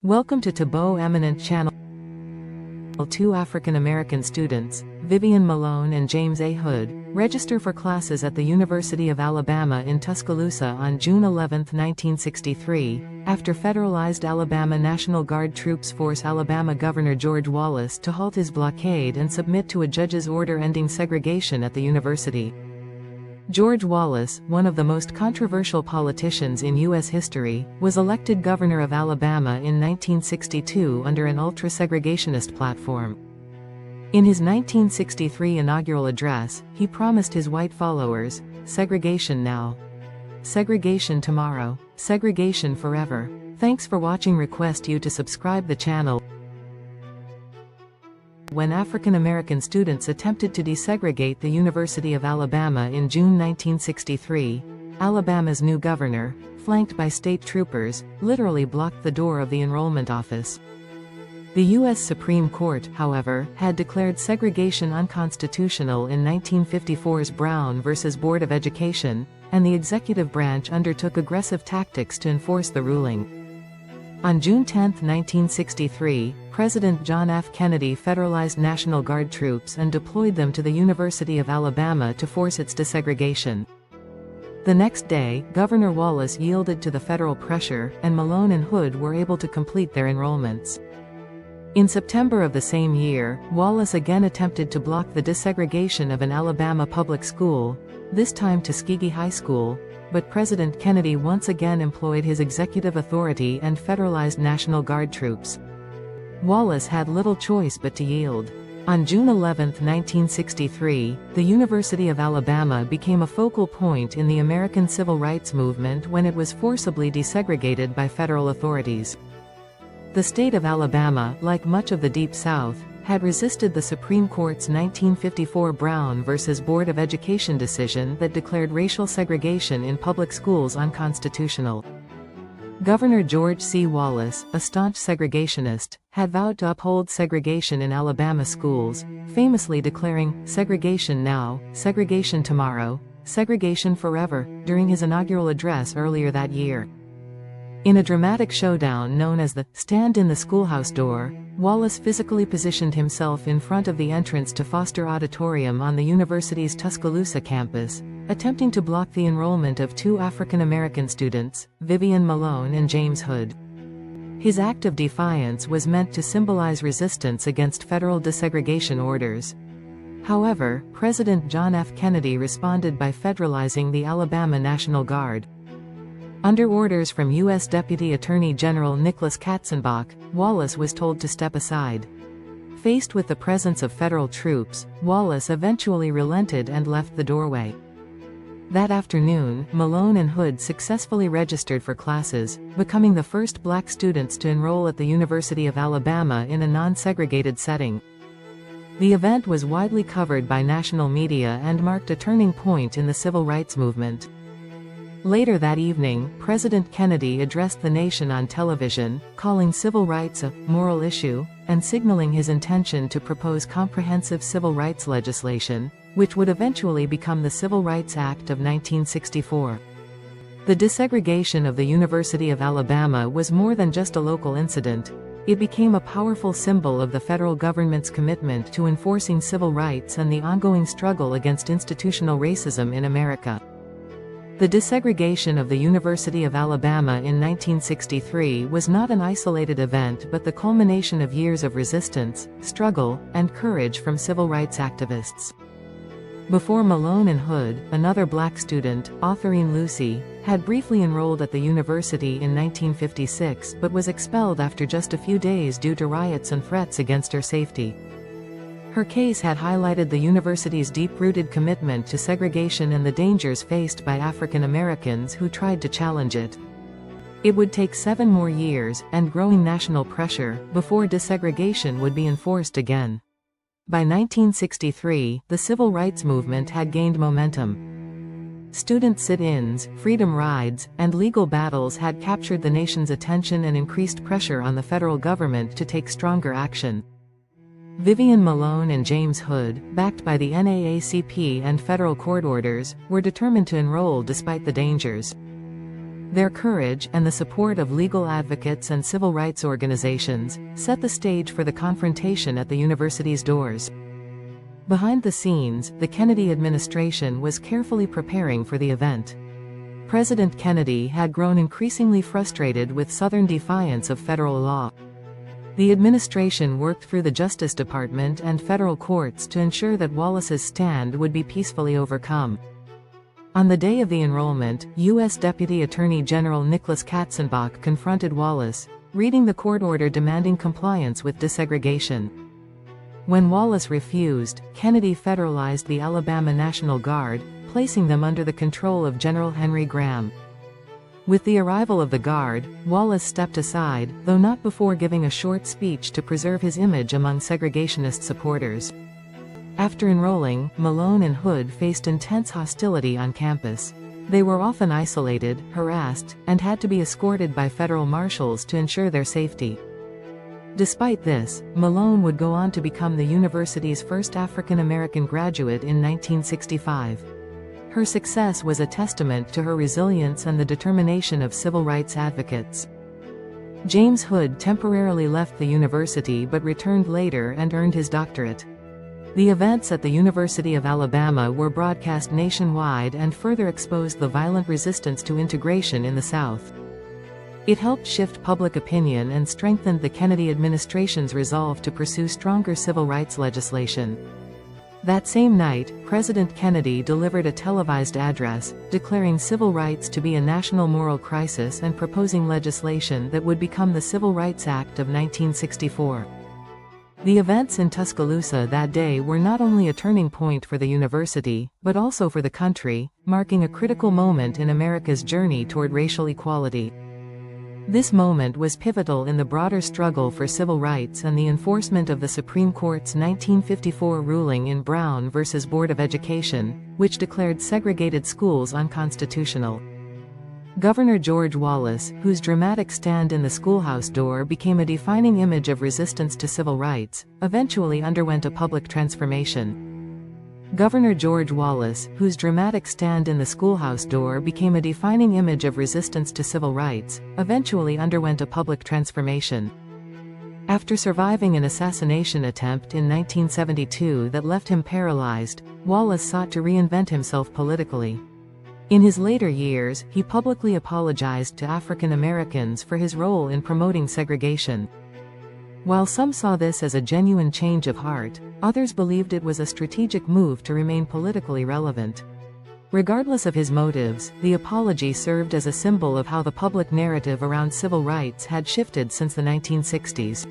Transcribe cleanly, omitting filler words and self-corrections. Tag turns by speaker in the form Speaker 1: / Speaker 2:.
Speaker 1: Welcome to Tabo Eminent Channel. Two African American students, Vivian Malone and James A. Hood, register for classes at the University of Alabama in Tuscaloosa on June 11, 1963, after federalized Alabama National Guard troops force Alabama Governor George Wallace to halt his blockade and submit to a judge's order ending segregation at the university. George Wallace, one of the most controversial politicians in U.S. history, was elected governor of Alabama in 1962 under an ultra-segregationist platform. In his 1963 inaugural address, he promised his white followers, "Segregation now. Segregation tomorrow. Segregation forever." Thanks for watching. Request you to subscribe the channel. When African American students attempted to desegregate the University of Alabama in June 1963, Alabama's new governor, flanked by state troopers, literally blocked the door of the enrollment office. The U.S. Supreme Court, however, had declared segregation unconstitutional in 1954's Brown v. Board of Education, and the executive branch undertook aggressive tactics to enforce the ruling. On June 10, 1963, President John F. Kennedy federalized National Guard troops and deployed them to the University of Alabama to force its desegregation. The next day, Governor Wallace yielded to the federal pressure, and Malone and Hood were able to complete their enrollments. In September of the same year, Wallace again attempted to block the desegregation of an Alabama public school, this time Tuskegee High School, but President Kennedy once again employed his executive authority and federalized National Guard troops. Wallace had little choice but to yield. On June 11, 1963, the University of Alabama became a focal point in the American Civil Rights Movement when it was forcibly desegregated by federal authorities. The state of Alabama, like much of the Deep South, had resisted the Supreme Court's 1954 Brown v. Board of Education decision that declared racial segregation in public schools unconstitutional. Governor George C. Wallace, a staunch segregationist, had vowed to uphold segregation in Alabama schools, famously declaring, "Segregation now, segregation tomorrow, segregation forever," during his inaugural address earlier that year. In a dramatic showdown known as the "Stand in the Schoolhouse Door," Wallace physically positioned himself in front of the entrance to Foster Auditorium on the university's Tuscaloosa campus, attempting to block the enrollment of two African American students, Vivian Malone and James Hood. His act of defiance was meant to symbolize resistance against federal desegregation orders. However, President John F. Kennedy responded by federalizing the Alabama National Guard. Under orders from U.S. Deputy Attorney General Nicholas Katzenbach, Wallace was told to step aside. Faced with the presence of federal troops, Wallace eventually relented and left the doorway. That afternoon, Malone and Hood successfully registered for classes, becoming the first black students to enroll at the University of Alabama in a non-segregated setting. The event was widely covered by national media and marked a turning point in the civil rights movement. Later that evening, President Kennedy addressed the nation on television, calling civil rights a moral issue, and signaling his intention to propose comprehensive civil rights legislation, which would eventually become the Civil Rights Act of 1964. The desegregation of the University of Alabama was more than just a local incident. It became a powerful symbol of the federal government's commitment to enforcing civil rights and the ongoing struggle against institutional racism in America. The desegregation of the University of Alabama in 1963 was not an isolated event but the culmination of years of resistance, struggle, and courage from civil rights activists. Before Malone and Hood, another black student, Autherine Lucy, had briefly enrolled at the university in 1956 but was expelled after just a few days due to riots and threats against her safety. Her case had highlighted the university's deep-rooted commitment to segregation and the dangers faced by African Americans who tried to challenge it. It would take 7 more years, and growing national pressure, before desegregation would be enforced again. By 1963, the civil rights movement had gained momentum. Student sit-ins, freedom rides, and legal battles had captured the nation's attention and increased pressure on the federal government to take stronger action. Vivian Malone and James Hood, backed by the NAACP and federal court orders, were determined to enroll despite the dangers. Their courage and the support of legal advocates and civil rights organizations set the stage for the confrontation at the university's doors. Behind the scenes, the Kennedy administration was carefully preparing for the event. President Kennedy had grown increasingly frustrated with Southern defiance of federal law. The administration worked through the Justice Department and federal courts to ensure that Wallace's stand would be peacefully overcome. On the day of the enrollment, U.S. Deputy Attorney General Nicholas Katzenbach confronted Wallace, reading the court order demanding compliance with desegregation. When Wallace refused, Kennedy federalized the Alabama National Guard, placing them under the control of General Henry Graham. With the arrival of the Guard, Wallace stepped aside, though not before giving a short speech to preserve his image among segregationist supporters. After enrolling, Malone and Hood faced intense hostility on campus. They were often isolated, harassed, and had to be escorted by federal marshals to ensure their safety. Despite this, Malone would go on to become the university's first African American graduate in 1965. Her success was a testament to her resilience and the determination of civil rights advocates. James Hood temporarily left the university but returned later and earned his doctorate. The events at the University of Alabama were broadcast nationwide and further exposed the violent resistance to integration in the South. It helped shift public opinion and strengthened the Kennedy administration's resolve to pursue stronger civil rights legislation. That same night, President Kennedy delivered a televised address, declaring civil rights to be a national moral crisis and proposing legislation that would become the Civil Rights Act of 1964. The events in Tuscaloosa that day were not only a turning point for the university, but also for the country, marking a critical moment in America's journey toward racial equality. This moment was pivotal in the broader struggle for civil rights and the enforcement of the Supreme Court's 1954 ruling in Brown v. Board of Education, which declared segregated schools unconstitutional. Governor George Wallace, whose dramatic stand in the schoolhouse door became a defining image of resistance to civil rights, eventually underwent a public transformation. Governor George Wallace, whose dramatic stand in the schoolhouse door became a defining image of resistance to civil rights, eventually underwent a public transformation. After surviving an assassination attempt in 1972 that left him paralyzed, Wallace sought to reinvent himself politically. In his later years, he publicly apologized to African Americans for his role in promoting segregation. While some saw this as a genuine change of heart, others believed it was a strategic move to remain politically relevant. Regardless of his motives, the apology served as a symbol of how the public narrative around civil rights had shifted since the 1960s.